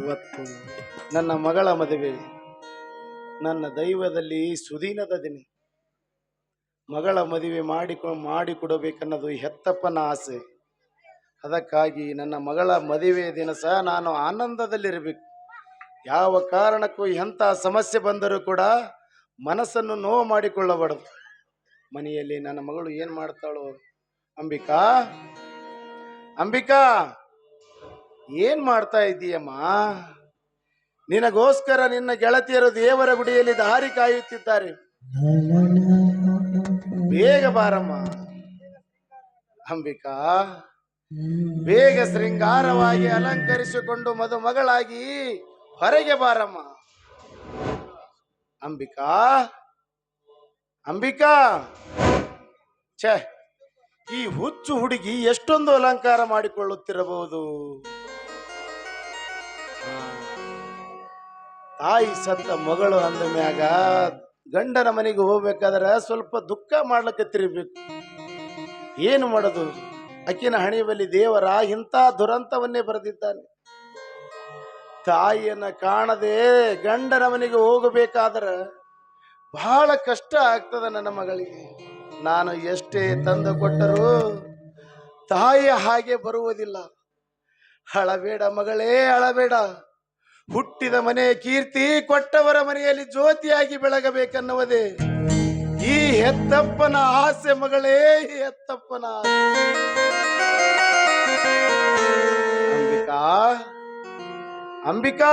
ಇವತ್ತು ನನ್ನ ಮಗಳ ಮದುವೆ, ನನ್ನ ದೈವದಲ್ಲಿ ಸುದೀನದ ದಿನ. ಮಗಳ ಮದುವೆ ಮಾಡಿಕೊಡಬೇಕನ್ನೋದು ಹೆತ್ತಪ್ಪನ ಆಸೆ. ಅದಕ್ಕಾಗಿ ನನ್ನ ಮಗಳ ಮದುವೆ ದಿನ ಸಹ ನಾನು ಆನಂದದಲ್ಲಿರಬೇಕು. ಯಾವ ಕಾರಣಕ್ಕೂ ಎಂಥ ಸಮಸ್ಯೆ ಬಂದರೂ ಕೂಡ ಮನಸ್ಸನ್ನು ನೋವು ಮಾಡಿಕೊಳ್ಳಬಾರದು. ಮನೆಯಲ್ಲಿ ನನ್ನ ಮಗಳು ಏನು ಮಾಡ್ತಾಳೋ? ಅಂಬಿಕಾ, ಅಂಬಿಕಾ, ಏನ್ ಮಾಡ್ತಾ ಇದ್ದೀಯಮ್ಮ? ನಿನಗೋಸ್ಕರ ನಿನ್ನ ಗೆಳತಿಯರು ದೇವರ ಗುಡಿಯಲ್ಲಿ ದಾರಿ ಕಾಯುತ್ತಿದ್ದಾರೆ. ಬೇಗ ಬಾರಮ್ಮ. ಅಂಬಿಕಾ, ಬೇಗ ಶೃಂಗಾರವಾಗಿ ಅಲಂಕರಿಸಿಕೊಂಡು ಮದುಮಗಳಾಗಿ ಹೊರಗೆ ಬಾರಮ್ಮ. ಅಂಬಿಕಾ, ಅಂಬಿಕಾ, ಛೇ, ಈ ಹುಚ್ಚು ಹುಡುಗಿ ಎಷ್ಟೊಂದು ಅಲಂಕಾರ ಮಾಡಿಕೊಳ್ಳುತ್ತಿರಬಹುದು. ತಾಯಿ ಸತ್ತ ಮಗಳು ಅಂದ ಮ್ಯಾಗ ಗಂಡನ ಮನೆಗೆ ಹೋಗ್ಬೇಕಾದ್ರೆ ಸ್ವಲ್ಪ ದುಃಖ ಮಾಡ್ಲಿಕ್ಕೆ ತಿರುಗಬೇಕು. ಏನು ಮಾಡೋದು? ಅಕ್ಕಿನ ಹಣೆಯಲ್ಲಿ ದೇವರ ಇಂಥ ದುರಂತವನ್ನೇ ಬರೆದಿದ್ದಾನೆ. ತಾಯಿಯನ್ನ ಕಾಣದೆ ಗಂಡನ ಮನೆಗೆ ಹೋಗಬೇಕಾದ್ರೆ ಬಹಳ ಕಷ್ಟ ಆಗ್ತದ ನನ್ನ ಮಗಳಿಗೆ. ನಾನು ಎಷ್ಟೇ ತಂದು ಕೊಟ್ಟರೂ ತಾಯಿಯ ಹಾಗೆ ಬರುವುದಿಲ್ಲ. ಅಳಬೇಡ ಮಗಳೇ, ಅಳಬೇಡ. ಹುಟ್ಟಿದ ಮನೆ ಕೀರ್ತಿ ಕೊಟ್ಟವರ ಮನೆಯಲ್ಲಿ ಜ್ಯೋತಿಯಾಗಿ ಬೆಳಗಬೇಕನ್ನುವುದೇ ಈ ಹೆತ್ತಪ್ಪನ ಆಸೆ ಮಗಳೇ, ಹೆತ್ತಪ್ಪನ ಆಸೆ. ಅಂಬಿಕಾ, ಅಂಬಿಕಾ,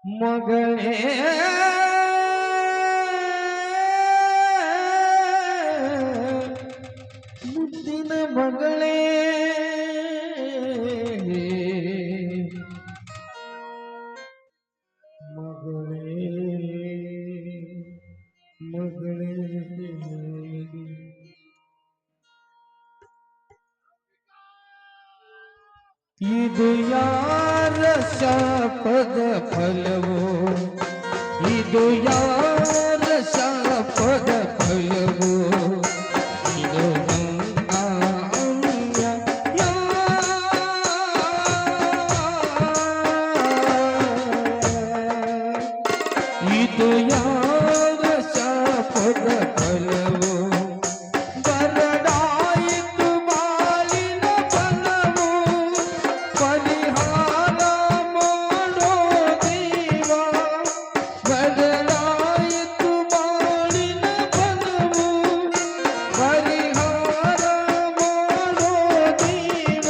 ಮಗಳೇ, ಮುದ್ದಿನ ಮಗಳೇ, ಮಗಳೇ, ಮಗಳೇ, ಇದು ಯಾರ ಶಾಪದ ಫಲವೋ? ಇದು ಯಾರ ಶಾಪದ ಫಲವೋ? ಇದು ಇದು ಯಾರ ಶಾಪದ ಫಲವೋ? ಬರಡಾಯಿತು ಬಾಳಿನ ಫಲವೋ? ಪರಿಹಾರ ಮಾಡೋ ದೇವ. ಬರಡಾಯಿತು ಬಾಳಿನ ಫಲವೋ? ಪರಿಹಾರ ಮಾಡೋ ದೇವ.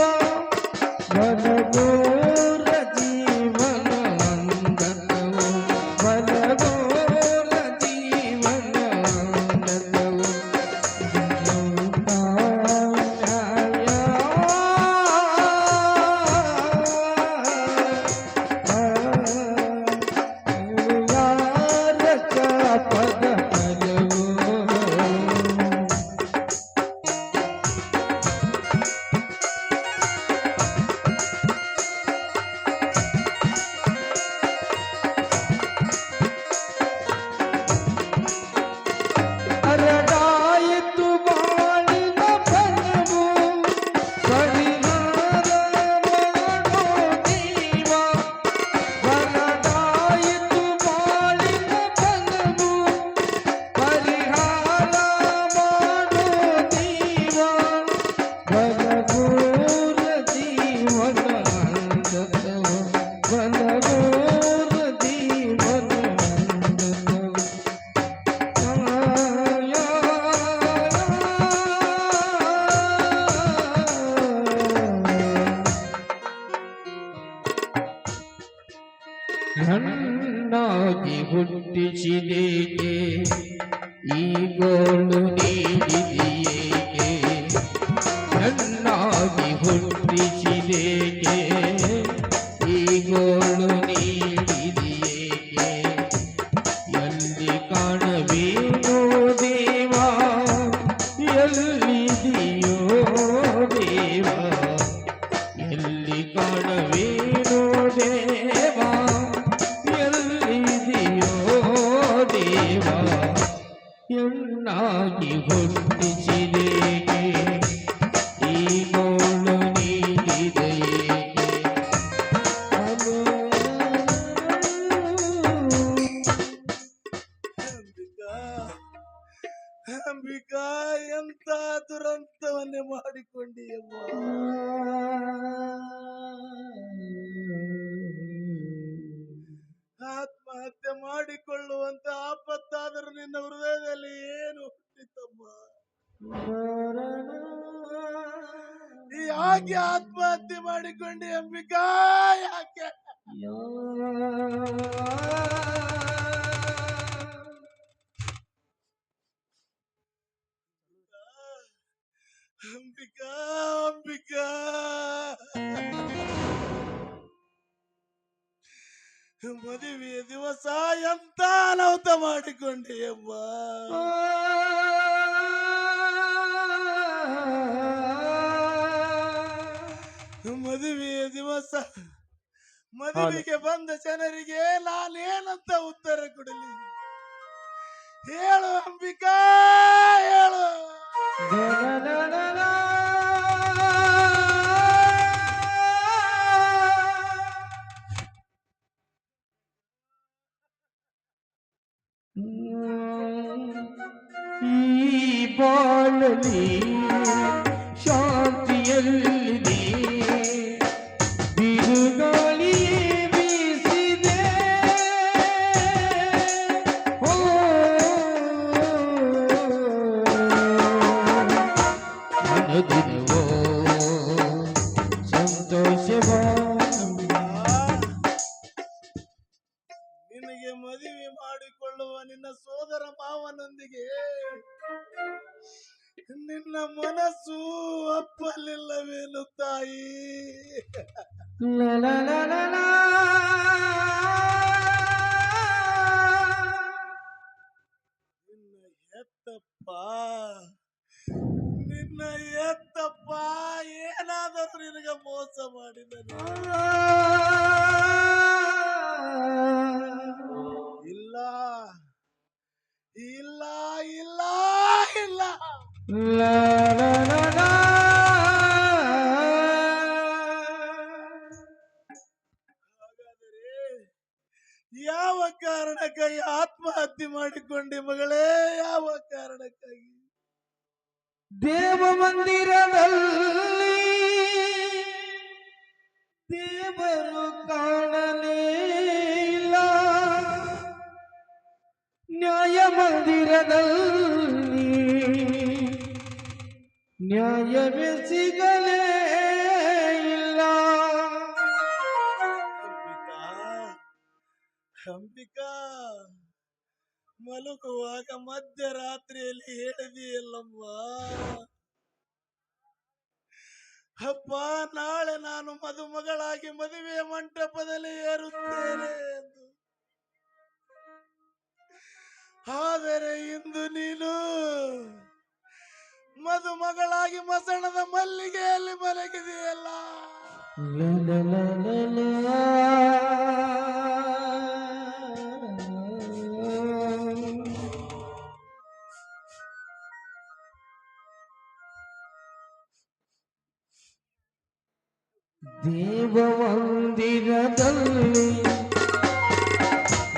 ಬಲಗೋರ ಜೀವನ ಅಂದತವೋ, ಬಲಗೋರ ಜೀವನ ಅಂದತವೋ. ಅರಡಾಯಿತು ಬಾಳಿನ ಫಲವು, ಪರಿಹಾರ ಮಾಡೋ ದೇವ. ಬರಡಾಯಿತು ಬಾಳಿನ ಫಲವು, ಪರಿಹಾರ ಮಾಡೋ ದೇವ. ಬಲಗೋರ ಜೀವನ ಅಂದತವೋ, ಬಲಗೋರ ಜೀವನ ಅಂದತವೋ. ನನ್ನಾಗಿ ಹುಟ್ಟಿಸಿದೇಕೆ ಈ ಗೋಳು ನೀಡಿದೆಯೇಕೆ? ನನ್ನಾಗಿ ಹುಟ್ಟಿಸಿದೇಕೆ ಈ ಗೋಳು ನೀಡಿದೆಯೇಕೆ? ಎಲ್ಲಿ ಕಾಣಬೇಕೋ ದೇವ, ಎಲ್ಲಿದೆಯೋ ದೇವ, ಎಲ್ಲಿ ಕಾಣಬೇಕು ದೇವ ಎಲ್ಲಿದೆಯೋ ದೇವ ಎನ್ನಾಗಿ ಹುಟ್ಟಿಸಿದೇಕೆ ಈ ಗೋಳು ನೀಡಿದೆಯೇಕೆ ಅದು ಅಂಬಿಕಾ ಅಂಬಿಕಾ ಎಂತ ದುರಂತವನ್ನೇ ಮಾಡಿಕೊಂಡಿಯಮ್ಮ. ಆತ್ಮಹತ್ಯೆ ಮಾಡಿಕೊಳ್ಳುವಂತ ಆಪತ್ತಾದರೂ ನಿನ್ನ ಹೃದಯದಲ್ಲಿ ಏನು ಹುಟ್ಟಿತಮ್ಮ? ಯಾಕೆ ಆತ್ಮಹತ್ಯೆ ಮಾಡಿಕೊಂಡಿ ಅಂಬಿಕಾ? ಯಾಕೆ ಅಂಬಿಕಾ ಅಂಬಿಕಾ ಮದುವೆಯ ದಿವಸ ಎಂತ ಅನಾಹುತ ಮಾಡಿಕೊಂಡೆಯಮ್ಮ. ಮದುವೆಯ ದಿವಸ ಮದುವೆಗೆ ಬಂದ ಜನರಿಗೆ ನಾನೇನಂತ ಉತ್ತರ ಕೊಡಲಿ? ಹೇಳು ಅಂಬಿಕಾ ಹೇಳು. ಈ ಬಾಳಲಿ ಶಾಂತಿಯಲ್ಲಿದೆ ಬಿರುಗಾಳಿ ಬೀಸಿದೆ ಓ ಅನುದಿನವೋ ಸಂತೋಷವ ನಿನಗೆ ಮದುವೆ ಮಾಡಿಕೊಳ್ಳುವ ನಿನ್ನ ಸೋದರ ಮಾವನೊಂದಿಗೆ ನಿನ್ನ ಮನಸ್ಸು ಒಪ್ಪಲಿಲ್ಲವೇನು ತಾಯಿ? ಲ ಲ ಲ ಲ ಲ. ನಿನ್ನ ಎತ್ತಪ್ಪ ನಿನ್ನ ಎತ್ತಪ್ಪ ಏನಾದರೂ ನಿನಗೆ ಮೋಸ ಮಾಡಿದನು? ಇಲ್ಲ ಇಲ್ಲ ಇಲ್ಲ ಇಲ್ಲ. La la la la. ಹಾಗಾದರೆ ಯಾವ ಕಾರಣಕ್ಕಾಗಿ ಆತ್ಮಹತ್ಯೆ ಮಾಡಿಕೊಂಡೆ ಮಗಳೇ? ಯಾವ ಕಾರಣಕ್ಕಾಗಿ? ದೇವ ಮಂದಿರದಲ್ಲಿ ದೇವರು ಕಾಣಲೇ ಇಲ್ಲ, ನ್ಯಾಯ ಮಂದಿರದಲ್ಲಿ ನ್ಯಾಯವೇ ಸಿಗಲೇ ಇಲ್ಲ. ಅಂಬಿಕಾ ಮಲಗುವಾಗ ಮಧ್ಯರಾತ್ರಿಯಲ್ಲಿ ಹೇಳಿದೆಯಲ್ಲಮ್ಮ, ಅಪ್ಪ ನಾಳೆ ನಾನು ಮದುಮಗಳಾಗಿ ಮದುವೆಯ ಮಂಟಪದಲ್ಲಿ ಏರುತ್ತೇನೆ ಎಂದು. ಆದರೆ ಇಂದು ನೀನು ಮದುಮಗಳಾಗಿ ಮಸಣದ ಮಲ್ಲಿಗೆಯಲ್ಲಿ ಮಲಗಿದೆಯಲ್ಲ. La la la la la. ದೇವ ಮಂದಿರದಲ್ಲಿ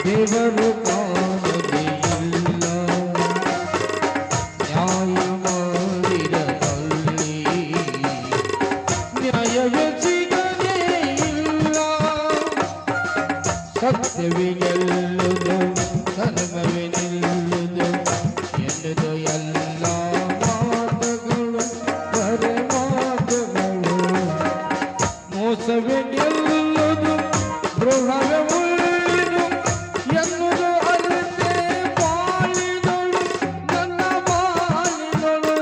ದೇವರು ಕಾಣಲೇ ಇಲ್ಲ, ನ್ಯಾಯ ಮಂದಿರದಲ್ಲಿ ನ್ಯಾಯವೇ ಸಿಗಲೇ ಇಲ್ಲ. ಸತ್ಯವೇ ಗೆಲ್ಲುವುದು, ಧರ್ಮವೇ ನಿಲ್ಲುವುದು ಎನ್ನುವುದು ಎಲ್ಲ ಮಾತುಗಳು ಬರೆ ಮಾತುಗಳು. ಮೋಸವೇ ಗೆಲ್ಲುವುದು, ದ್ರೋಹವೇ ಉಳಿದು ಎನ್ನುವುದು ಅಲ್ಲದೆ ಬಾಳಿದಳು ನನ್ನ ಬಾಳಿದಳು.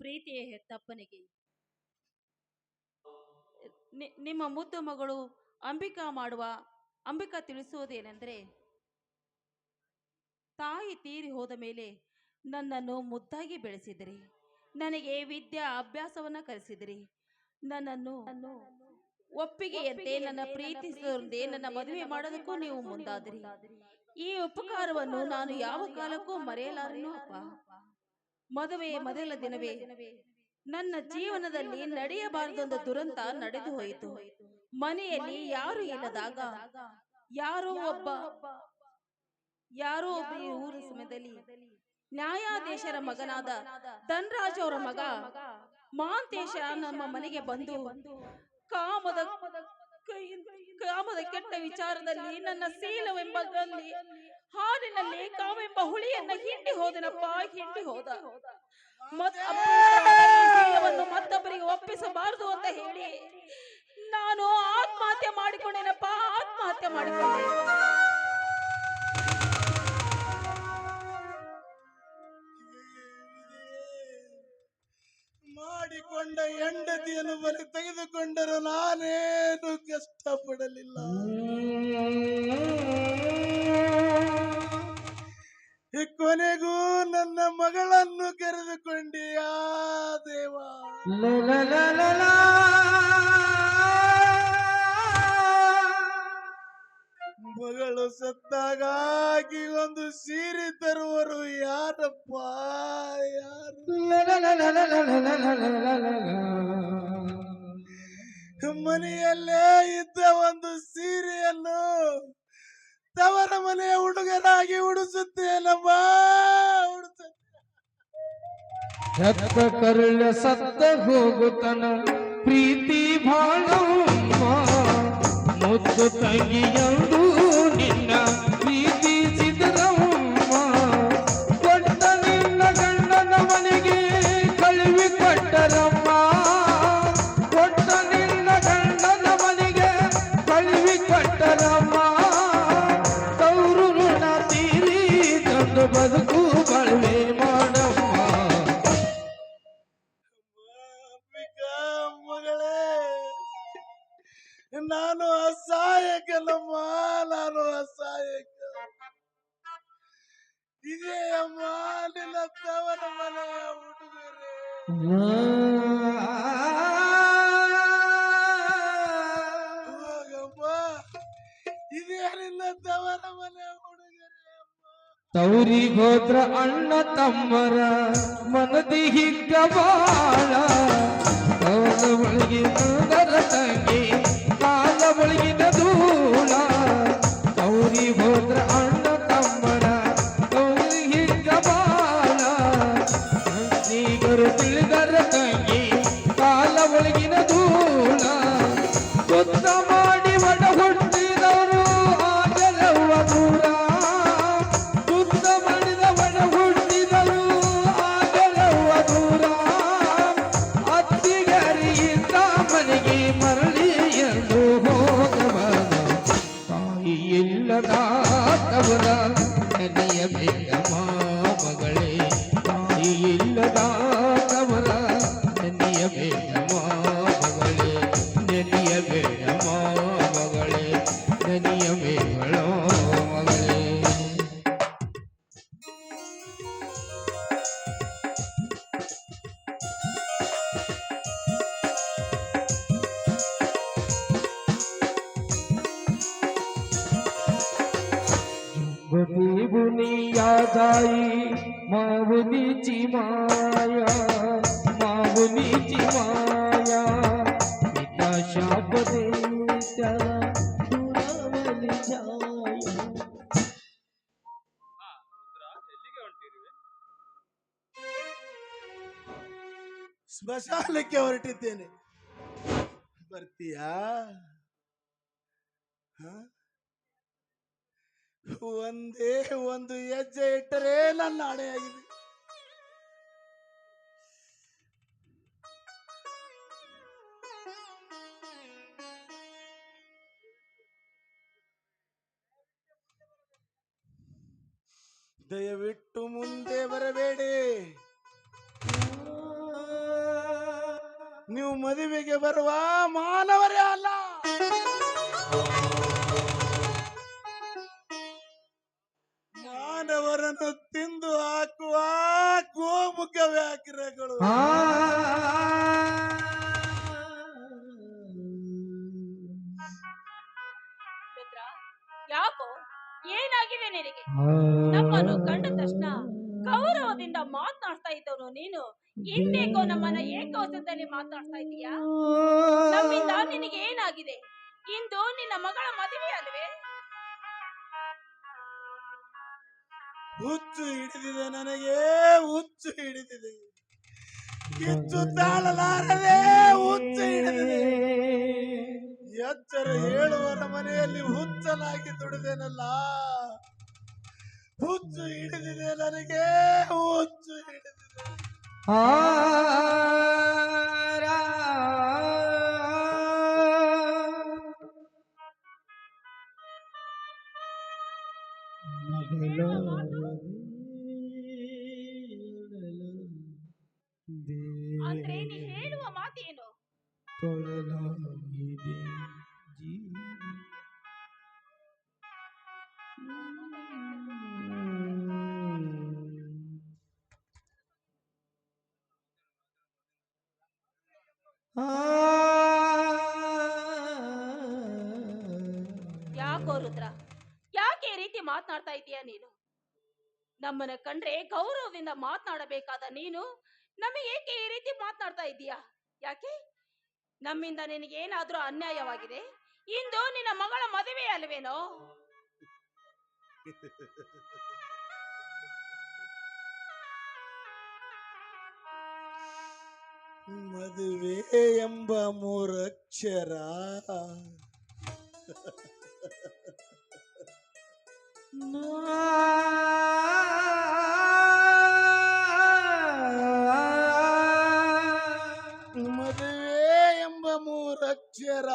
ಪ್ರೀತಿಯ ಹೆತ್ತಪ್ಪನಿಗೆ ನಿಮ್ಮ ಮುದ್ದು ಮಗಳು ಅಂಬಿಕಾ ತಿಳಿಸುವುದೇನೆಂದರೆ, ತಾಯಿ ತೀರಿ ಹೋದ ಮೇಲೆ ನನ್ನನ್ನು ಮುದ್ದಾಗಿ ಬೆಳೆಸಿದಿರಿ, ನನಗೆ ವಿದ್ಯಾ ಅಭ್ಯಾಸವನ್ನ ಕಲಿಸಿದಿರಿ, ನನ್ನನ್ನು ಒಪ್ಪಿಗೆಯಂತೆ ನನ್ನ ಪ್ರೀತಿಸದಂತೆ ನನ್ನ ಮದುವೆ ಮಾಡೋದಕ್ಕೂ ನೀವು ಮುಂದಾದಿರಿ. ಈ ಉಪಕಾರವನ್ನು ನಾನು ಯಾವ ಕಾಲಕ್ಕೂ ಮರೆಯಲಾರನು ಅಪ್ಪ. ಮದುವೆ ಮೊದಲ ದಿನವೇ ನನ್ನ ಜೀವನದಲ್ಲಿ ನಡೆಯಬಾರದೊಂದು ದುರಂತ ನಡೆದು ಹೋಯಿತು. ಮನೆಯಲ್ಲಿ ಯಾರು ಇಲ್ಲದಾಗ ಯಾರೋ ಒಬ್ಬ ಈ ಊರ ಸಮಯದಲ್ಲಿ ನ್ಯಾಯಾಧೀಶರ ಮಗನಾದ ಧನರಾಜ್ ಅವರ ಮಗ ಮಹಾಂತೇಶ ನಮ್ಮ ಮನೆಗೆ ಬಂದು ಕಾಮದ ಕೆಟ್ಟ ವಿಚಾರದಲ್ಲಿ ನನ್ನ ಶೀಲವೆಂಬಲ್ಲಿ ಹಾಲಿನಲ್ಲಿ ಕಾಮೆಂಬ ಹುಳಿಯನ್ನ ಹಿಂಡಿ ಹೋದನಪ್ಪ, ಹಿಂಡಿ ಹೋದ. ಶೀಲವನ್ನು ಮತ್ತೊಬ್ಬರಿಗೆ ಒಪ್ಪಿಸಬಾರದು ಅಂತ ಹೇಳಿ ನಾನು ಆತ್ಮಹತ್ಯೆ ಮಾಡಿಕೊಂಡೇನಪ್ಪ, ಆತ್ಮಹತ್ಯೆ ಮಾಡಿಕೊಂಡೆ. ಮಾಡಿಕೊಂಡ ಹೆಂಡತಿಯನ್ನು ಬಲಿ ತೆಗೆದುಕೊಂಡರು ನಾನೇನು ಕಷ್ಟಪಡಲಿಲ್ಲ. ಕೊನೆಗೂ ನನ್ನ ಮಗಳನ್ನು ಕರೆದುಕೊಂಡಿಯಾ ದೇವ. ಮಗಳು ಸತ್ತಾಗಾಗಿ ಒಂದು ಸೀರೆ ತರುವರು ಯಾರಪ್ಪ, ಯಾರು? ಮನೆಯಲ್ಲೇ ಇದ್ದ ಒಂದು ಸೀರೆಯನ್ನು ತವರ ಮನೆಯ ಹುಡುಗರಾಗಿ ಉಡಿಸುತ್ತೇನಮ್ಮ, ಹೆತ್ತ ಕರುಳ ಸತ್ತ ಹೋಗುತ್ತನ ಪ್ರೀತಿ ಭಾಳಮ್ಮ, ಮುದ್ದು ತಂಗಿಯಂದು ನಿನ್ನ ಪ್ರೀತಿಸಿದರಮ್ಮ, ಕೊಟ್ಟ ನಿನ್ನ ಗಂಡನ ಮನೆಗೆ ಕಳುವಿ ಕೊಟ್ಟರಮ್ಮ, ಕೊಟ್ಟ ನಿನ್ನ ಗಂಡನ ಮನೆಗೆ ಕಳುವಿ ಕೊಟ್ಟರಮ್ಮ, ತವರು ಋಣ ತೀರಿ ತಂದು ಬದುಕು ಬಾಳ್ವೆ ಮಾಡಮ್ಮ. ಮಗಳೇ, ನಾನು ಅಸಹಾಯಕನಮ್ಮ, ನಾನು ಅಸಹಾಯಕ. ಇದೇ ಅಮ್ಮ ನಿನ್ನ ತವರ ಮನೆಯ ಹುಡುಗರೇ. ಹೋಗಮ್ಮ, ಇದೇ ನಿನ್ನ ತವರ ಮನೆಯ ಹುಡುಗರೇ ಅಮ್ಮ. ತೌರಿಗೋದ್ರ ಅಣ್ಣ ತಮ್ಮರ ಮನದಿ ಹಿಗ್ಗ ಬಾಳ, ತವರ ಒಳಗಿನ ತಂಗಿ ಕಾಲ ಒಳಗಿನ ಧೂಳ, ತೌರಿ ಹೋದ್ರ ಅಣ್ಣ ತಮ್ಮರ ತೌರಿ ಹಿಗ್ಗ ಬಾಳ, ಈಗರು ತಿಳಿದರ ತಂಗಿ ಕಾಲ ಒಳಗಿನ ಧೂಳ, ಗೊತ್ತ ಮಾಡಿ ಒಡ ಹುಟ್ಟಿದವರು ಆಗಲವ್ವ ದೂರ, ಶುದ್ಧ ಮಾಡಿದ ಒಡ ಹುಟ್ಟಿದರು ಆಗಲವ್ವ ದೂರ, ಅತ್ತಿಗರಿಯಿಂದ ಮನೆಗೆ ಮರಳಿ ಎಂದು ಹೋಗಬಾರ, ತಾಯಿ ಇಲ್ಲದ ತವರ ನೆನೆಯಬೇಕಮ್ಮ ಮಗಳೇ, ತಾಯಿ ಇಲ್ಲದ ತವರ ನೆನೆಯಬೇಕಮ್ಮ ಮಗಳೇ, ನೆನೆಯಬೇಡಮ್ಮ ಮಗಳೇ, ನೆನೆಯಬೇಡೋ ಮಗಳೇ. बुनियादाई मावनीची माया, मावनीची माया, पिता शाप दे त्याला दुरावली छाया. ಸ್ಮಶಾನಕ್ಕೆ ಹೊರಟಿದ್ದೇನೆ, ಬರ್ತೀಯಾ? ಒಂದೇ ಒಂದು ಹೆಜ್ಜೆ ಇಟ್ಟರೆ ನನ್ನ ಹಣೆಯಾಗಿದೆ. ದಯವಿಟ್ಟು ಮುಂದೆ ಬರಬೇಡಿ. ಮದುವೆಗೆ ಬರುವ ಮಾನವರೇ ಅಲ್ಲ. ಮಾನವರನ್ನು ತಿಂದು ಹಾಕುವ ಗೋಮುಖ ವ್ಯಾಘ್ರಗಳು. ರುದ್ರ, ಯಾಕೋ ಏನಾಗಿದೆ ನಿನಗೆ? ನಮ್ಮನ್ನು ಕಂಡ ತಕ್ಷಣ ಗೌರವದಿಂದ ಮಾತನಾಡ್ತಾ ಇದ್ದವನು ನೀನು ಇಂದೇಕೋ ನಮ್ಮನ್ನ ಏಕವಚನದಲ್ಲಿ ಮಾತನಾಡ್ತಾ ಇದೀಯಾ? ನಮ್ಮಿಂದ ನಿನಗೆ ಏನಾಗಿದೆ? ಇಂದು ನಿನ್ನ ಮಗಳ ಮದುವೆ ಅಲ್ವೇ? ಹುಚ್ಚು ಹಿಡಿದಿದೆ ನನಗೆ, ಹುಚ್ಚು ಹಿಡಿದಿದೆ. ಕಿಚ್ಚು ತಾಳಲಾರದೆ ಹುಚ್ಚು ಹಿಡಿದಿದೆ. ಎಚ್ಚರ ಹೇಳುವರ ಮನೆಯಲ್ಲಿ ಹುಚ್ಚಲಾಗಿ ದುಡಿದೆನಲ್ಲ. ಹುಚ್ಚು ಹಿಡಿದಿದೆ ನನಗೆ, ಹುಚ್ಚು ಹಿಡಿದಿದೆ. ಅಂದ್ರೆ ನೀ ಹೇಳುವ ಮಾತೇನು? ಯಾಕೋ ರುದ್ರ, ಯಾಕೆ ಈ ರೀತಿ ಮಾತನಾಡ್ತಾ ಇದೀಯ ನೀನು? ನಮ್ಮನ್ನ ಕಂಡ್ರೆ ಗೌರವದಿಂದ ಮಾತನಾಡಬೇಕಾದ ನೀನು ನಮಗೆ ಏಕೆ ಈ ರೀತಿ ಮಾತನಾಡ್ತಾ ಇದ್ದೀಯಾ? ಯಾಕೆ ನಮ್ಮಿಂದ ನಿನಗೆ ಏನಾದ್ರೂ ಅನ್ಯಾಯವಾಗಿದೆ? ಇಂದು ನಿನ್ನ ಮಗಳ ಮದುವೆ ಅಲ್ವೇನೋ? ಮದುವೆ ಎಂಬ ಮೂರಕ್ಷರ ಮದುವೆ ಎಂಬ ಮೂರಕ್ಷರ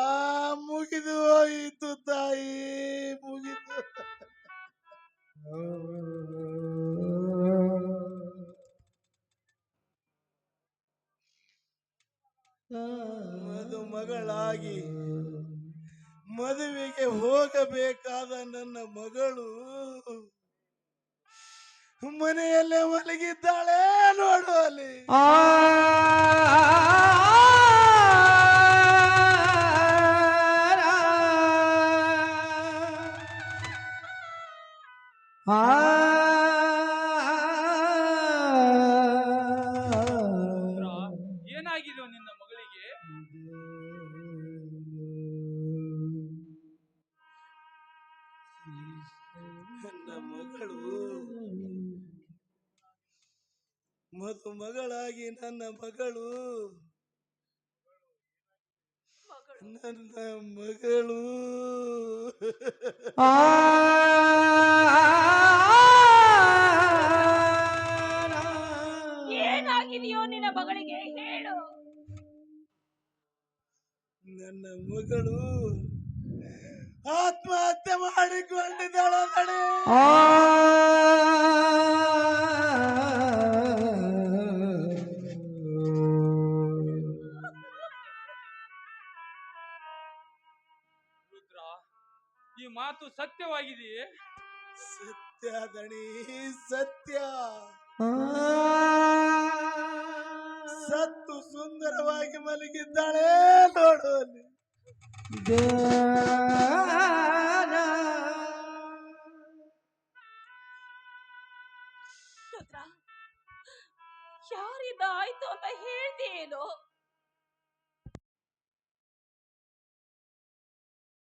ಮುಗಿದು ಹೋಯಿತು ತಾಯಿ, ಮುಗಿದು. ಮದುಮಗಳಾಗಿ ಮದುವೆಗೆ ಹೋಗಬೇಕಾದ ನನ್ನ ಮಗಳು ಮನೆಯಲ್ಲೇ ಮಲಗಿದ್ದಾಳೆ ನೋಡು ಅಲ್ಲಿ. ಏನಾಗಿದೆಯೋ ನಿನ್ನ ಮಗಳಿಗೆ? ನನ್ನ ಮಗಳು ಮದುಮಗಳಾಗಿ ನನ್ನ ಮಗಳು ನನ್ನ ಮಗಳು ಏನಾಗಿದೆಯೋ ನಿನ್ನ ಮಗಳಿಗೆ ಹೇಳು. ನನ್ನ ಮಗಳು ಆತ್ಮಹತ್ಯೆ ಮಾಡಿಕೊಂಡಿದ್ದಾಳೆ ಕಣೆ. ರುದ್ರ, ಈ ಮಾತು ಸತ್ಯವಾಗಿದೆಯೇ? ಸತ್ಯ ದಣಿ, ಸತ್ಯ. ಸತ್ತು ಸುಂದರವಾಗಿ ಮಲಗಿದ್ದಾಳೆ ನೋಡು ಅಲ್ಲಿ. ರುದ್ರ, ಯಾರಿಂದ ಆಯ್ತು ಅಂತ ಹೇಳ್ತೀಯೇನೋ?